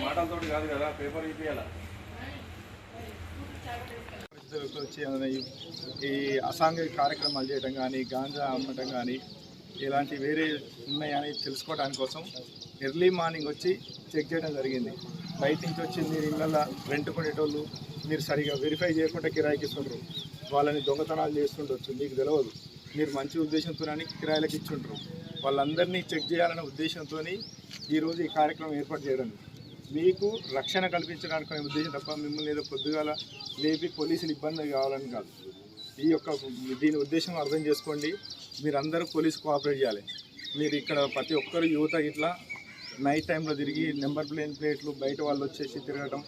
మాటలతో కాదు కదా, పేపర్ ఇప్పియాల. వచ్చి ఈ అసాంఘిక కార్యక్రమాలు చేయడం కానీ, గాంజా అమ్మటం కానీ, ఇలాంటి వేరే ఉన్నాయని తెలుసుకోవడానికి కోసం ఎర్లీ మార్నింగ్ వచ్చి చెక్ చేయడం జరిగింది. బయట నుంచి వచ్చి మీరు ఇళ్ళల్లో రెంట్ కొనేటోళ్ళు మీరు సరిగా వెరిఫై చేయకుండా కిరాయికి ఇస్తుంటారు, వాళ్ళని దొంగతనాలు చేస్తుండొచ్చు, మీకు తెలియదు. మీరు మంచి ఉద్దేశంతో కిరాయిలకు ఇచ్చుంటారు. వాళ్ళందరినీ చెక్ చేయాలనే ఉద్దేశంతో ఈరోజు ఈ కార్యక్రమం ఏర్పాటు చేయడం, మీకు రక్షణ కల్పించడానికి ఉద్దేశం తప్ప మిమ్మల్ని ఏదో పొద్దుగాల లేపి పోలీసులు ఇబ్బంది కావాలని కాదు. దీని ఉద్దేశం అర్థం చేసుకోండి. మీరందరూ పోలీసు కోఆపరేట్ చేయాలి. మీరు ఇక్కడ ప్రతి ఒక్కరు యువత ఇట్లా నైట్ టైంలో తిరిగి నెంబర్ ప్లేట్లు బయట వాళ్ళు వచ్చేసి తిరగడం,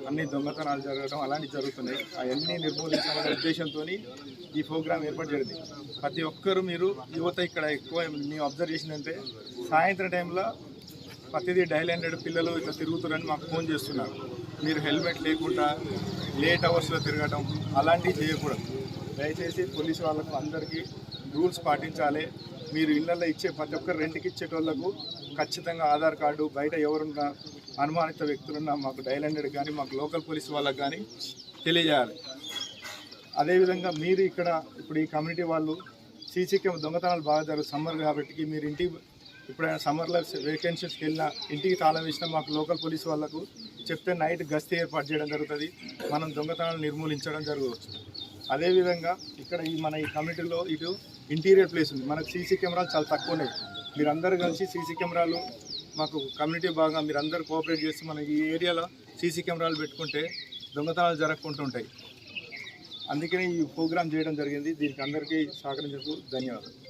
అన్ని దొంగతనాలు జరగడం అలాంటివి జరుగుతున్నాయి. అవన్నీ నిర్మూలించాలనే ఉద్దేశంతో ఈ ప్రోగ్రాం ఏర్పాటు జరిగింది. ప్రతి ఒక్కరు మీరు యువత ఇక్కడ ఎక్కువ మేము అబ్జర్వ్ చేసిందంటే సాయంత్రం టైంలో ప్రతిదీ డైల్ 100 పిల్లలు ఇట్లా తిరుగుతున్నారని మాకు ఫోన్ చేస్తున్నారు. మీరు హెల్మెట్ లేకుండా లేట్ అవర్స్లో తిరగడం అలాంటివి చేయకూడదు. దయచేసి పోలీసు వాళ్ళకు అందరికీ రూల్స్ పాటించాలి. మీరు ఇళ్లలో ఇచ్చే ప్రతి ఒక్కరు రెంట్కి ఇచ్చేటోళ్లకు ఖచ్చితంగా ఆధార్ కార్డు, బయట ఎవరున్నా అనుమానిత వ్యక్తులున్నా మాకు డైల్ 100 కానీ మాకు లోకల్ పోలీసు వాళ్ళకు కానీ తెలియజేయాలి. అదేవిధంగా మీరు ఇక్కడ ఇప్పుడు ఈ కమ్యూనిటీ వాళ్ళు సీసీ కెమెరా దొంగతనాలు బాగా జరుగుతుంది. సమ్మర్ కాబట్టి మీరు ఇంటికి ఇప్పుడైనా సమ్మర్లో వేకెన్సీస్కి వెళ్ళినా ఇంటికి తాళం వేసినా మాకు లోకల్ పోలీసు వాళ్ళకు చెప్తే నైట్ గస్తీ ఏర్పాటు చేయడం జరుగుతుంది. మనం దొంగతనాలు నిర్మూలించడం జరగవచ్చు. అదేవిధంగా ఇక్కడ మన ఈ కమ్యూనిటీలో ఇటు ఇంటీరియర్ ప్లేస్ ఉంది. మనకు సీసీ కెమెరాలు చాలా తక్కువ ఉన్నాయి. మీరందరూ కలిసి సీసీ కెమెరాలు మాకు కమ్యూనిటీ బాగా మీరందరూ కోఆపరేట్ చేసి మన ఈ ఏరియాలో సీసీ కెమెరాలు పెట్టుకుంటే దొంగతనాలు జరగకుండా ఉంటాయి. అందుకని ఈ ప్రోగ్రాం చేయడం జరిగింది. దీనికి అందరికీ సహకరించేందుకు ధన్యవాదాలు.